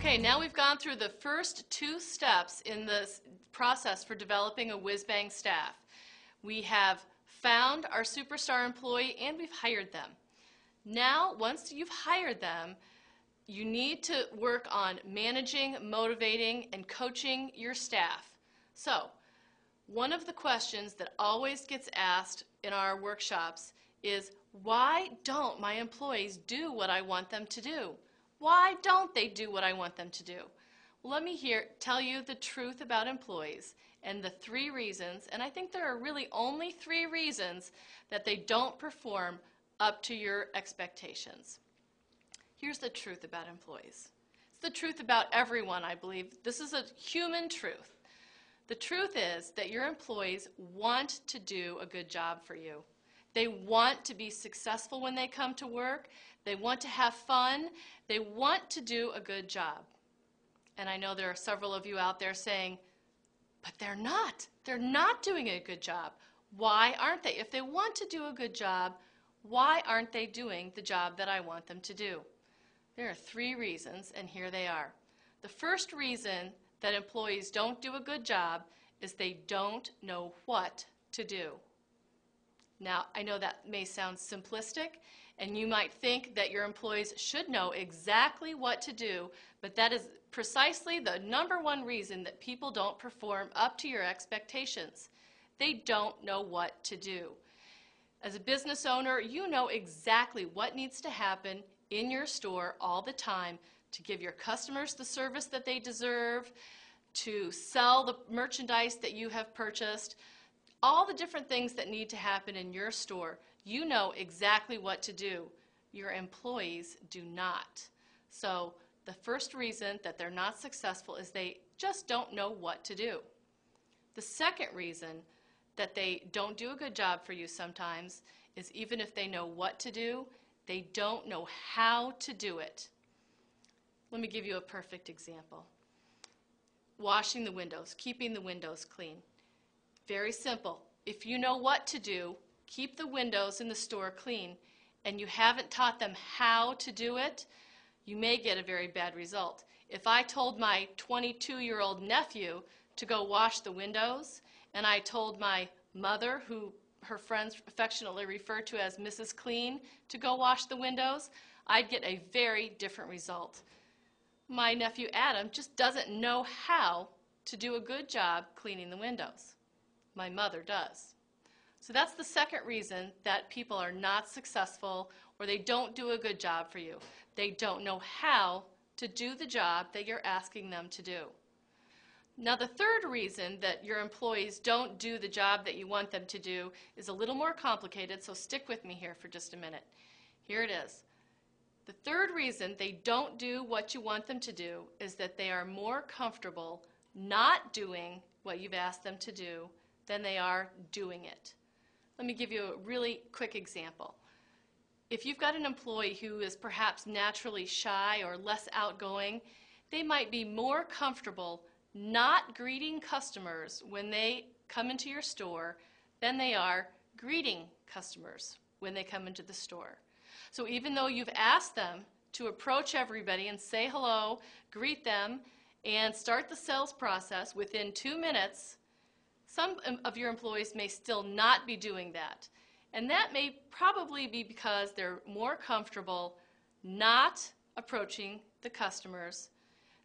Okay, now we've gone through the first two steps in this process for developing a WhizBang staff. We have found our superstar employee and we've hired them. Now, once you've hired them, you need to work on managing, motivating, and coaching your staff. So, one of the questions that always gets asked in our workshops is, why don't my employees do what I want them to do? Why don't they do what I want them to do? Well, let me tell you the truth about employees and the three reasons, and I think there are really only three reasons that they don't perform up to your expectations. Here's the truth about employees. It's the truth about everyone, I believe. This is a human truth. The truth is that your employees want to do a good job for you. They want to be successful when they come to work. They want to have fun. They want to do a good job. And I know there are several of you out there saying, but they're not. They're not doing a good job. Why aren't they? If they want to do a good job, why aren't they doing the job that I want them to do? There are three reasons, and here they are. The first reason that employees don't do a good job is they don't know what to do. Now, I know that may sound simplistic, and you might think that your employees should know exactly what to do, but that is precisely the number one reason that people don't perform up to your expectations. They don't know what to do. As a business owner, you know exactly what needs to happen in your store all the time to give your customers the service that they deserve, to sell the merchandise that you have purchased, all the different things that need to happen in your store. You know exactly what to do. Your employees do not. So the first reason that they're not successful is they just don't know what to do. The second reason that they don't do a good job for you sometimes is even if they know what to do, they don't know how to do it. Let me give you a perfect example. Washing the windows, keeping the windows clean. Very simple. If you know what to do, keep the windows in the store clean, and you haven't taught them how to do it, you may get a very bad result. If I told my 22-year-old nephew to go wash the windows, and I told my mother, who her friends affectionately refer to as Mrs. Clean, to go wash the windows, I'd get a very different result. My nephew Adam just doesn't know how to do a good job cleaning the windows. My mother does. So that's the second reason that people are not successful or they don't do a good job for you. They don't know how to do the job that you're asking them to do. Now, the third reason that your employees don't do the job that you want them to do is a little more complicated, so stick with me here for just a minute. Here it is. The third reason they don't do what you want them to do is that they are more comfortable not doing what you've asked them to do than they are doing it. Let me give you a really quick example. If you've got an employee who is perhaps naturally shy or less outgoing, they might be more comfortable not greeting customers when they come into your store than they are greeting customers when they come into the store. So even though you've asked them to approach everybody and say hello, greet them, and start the sales process within 2 minutes, some of your employees may still not be doing that. And that may probably be because they're more comfortable not approaching the customers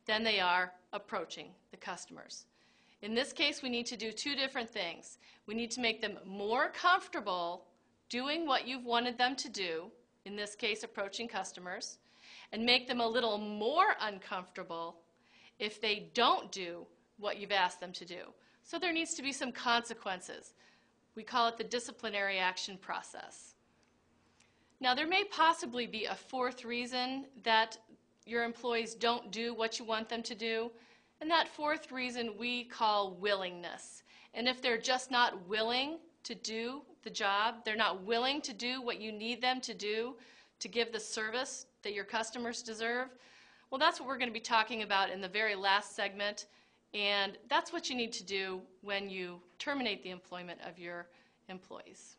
than they are approaching the customers. In this case, we need to do two different things. We need to make them more comfortable doing what you've wanted them to do, in this case approaching customers, and make them a little more uncomfortable if they don't do what you've asked them to do. So there needs to be some consequences. We call it the disciplinary action process. Now, there may possibly be a fourth reason that your employees don't do what you want them to do, and that fourth reason we call willingness. And if they're just not willing to do the job, they're not willing to do what you need them to do to give the service that your customers deserve, well, that's what we're going to be talking about in the very last segment, and that's what you need to do when you terminate the employment of your employees.